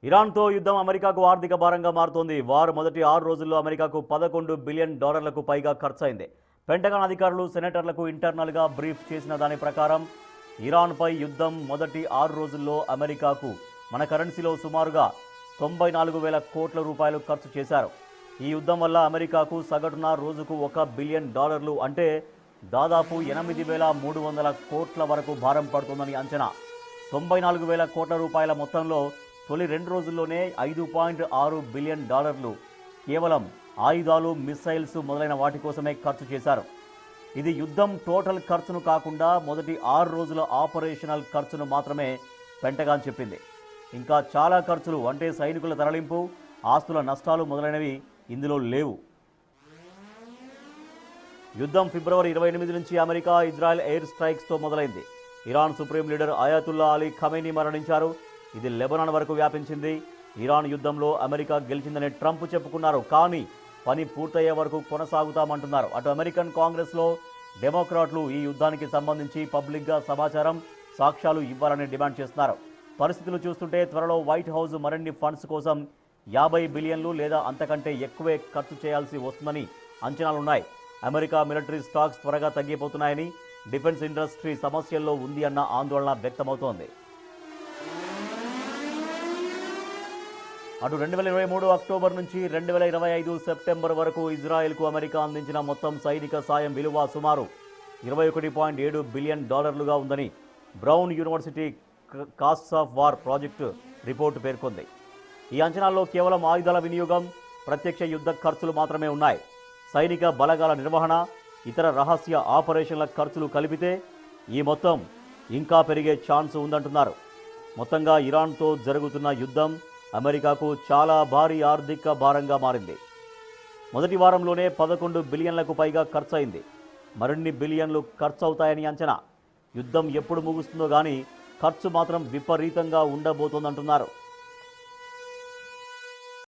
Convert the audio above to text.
ఇరాన్తో యుద్ధం అమెరికాకు ఆర్థిక భారంగా మారుతోంది. వారు మొదటి 6 రోజుల్లో అమెరికాకు $11 బిలియన్ పైగా ఖర్చయింది. పెంటగాన్ అధికారులు సెనేటర్లకు ఇంటర్నల్గా బ్రీఫ్ చేసిన దాని ప్రకారం ఇరాన్పై యుద్ధం మొదటి 6 రోజుల్లో అమెరికాకు మన కరెన్సీలో సుమారుగా 94,000 కోట్ల రూపాయలు ఖర్చు చేశారు. ఈ యుద్ధం వల్ల అమెరికాకు సగటున రోజుకు $1 బిలియన్ అంటే దాదాపు 8,300 కోట్ల వరకు భారం పడుతుందని అంచనా. 94,000 కోట్ల రూపాయల మొత్తంలో తొలి 2 రోజుల్లోనే $5.6 బిలియన్ కేవలం ఆయుధాలు, మిస్సైల్స్ మొదలైన వాటి కోసమే ఖర్చు చేశారు. ఇది యుద్ధం టోటల్ ఖర్చును కాకుండా మొదటి 6 రోజుల ఆపరేషనల్ ఖర్చును మాత్రమే పెంటగాన్ చెప్పింది. ఇంకా చాలా ఖర్చులు అంటే సైనికుల తరలింపు, ఆస్తుల నష్టాలు మొదలైనవి ఇందులో లేవు. యుద్ధం ఫిబ్రవరి 28 నుంచి అమెరికా, ఇజ్రాయెల్ ఎయిర్ స్ట్రైక్స్తో మొదలైంది. Iran supreme leader అయాతుల్లా Ali Khamenei మరణించారు. ఇది లెబనాన్ వరకు వ్యాపించింది. ఇరాన్ యుద్ధంలో అమెరికా గెలిచిందని ట్రంప్ చెప్పుకున్నారు. కానీ పని పూర్తయ్యే వరకు కొనసాగుతామంటున్నారు. అటు అమెరికన్ కాంగ్రెస్లో డెమోక్రాట్లు ఈ యుద్ధానికి సంబంధించి పబ్లిక్గా సమాచారం, సాక్ష్యాలు ఇవ్వాలని డిమాండ్ చేస్తున్నారు. పరిస్థితులు చూస్తుంటే త్వరలో వైట్ హౌస్ మరిన్ని ఫండ్స్ కోసం 50 బిలియన్లు లేదా అంతకంటే ఎక్కువే ఖర్చు చేయాల్సి వస్తుందని అంచనాలున్నాయి. అమెరికా మిలిటరీ స్టాక్స్ త్వరగా తగ్గిపోతున్నాయని, డిఫెన్స్ ఇండస్ట్రీ సమస్యల్లో ఉంది అన్న ఆందోళన వ్యక్తమవుతోంది. అటు 2023 అక్టోబర్ నుంచి 2025 సెప్టెంబర్ వరకు ఇజ్రాయెల్కు అమెరికా అందించిన మొత్తం సైనిక సాయం విలువ సుమారు $21.7 బిలియన్ ఉందని brown university costs of war project report పేర్కొంది. ఈ అంచనాల్లో కేవలం ఆయుధాల వినియోగం, ప్రత్యక్ష యుద్ధ ఖర్చులు మాత్రమే ఉన్నాయి. సైనిక బలగాల నిర్వహణ, ఇతర రహస్య ఆపరేషన్ల ఖర్చులు కలిపితే ఈ మొత్తం ఇంకా పెరిగే ఛాన్స్ ఉందంటున్నారు. మొత్తంగా ఇరాన్తో జరుగుతున్న యుద్ధం అమెరికాకు చాలా భారీ ఆర్థిక భారంగా మారింది. మొదటి వారంలోనే 11 బిలియన్లకు పైగా ఖర్చయింది. మరిన్ని బిలియన్లు ఖర్చు అవుతాయని అంచనా. యుద్ధం ఎప్పుడు ముగుస్తుందో కానీ ఖర్చు మాత్రం విపరీతంగా ఉండబోతోందంటున్నారు.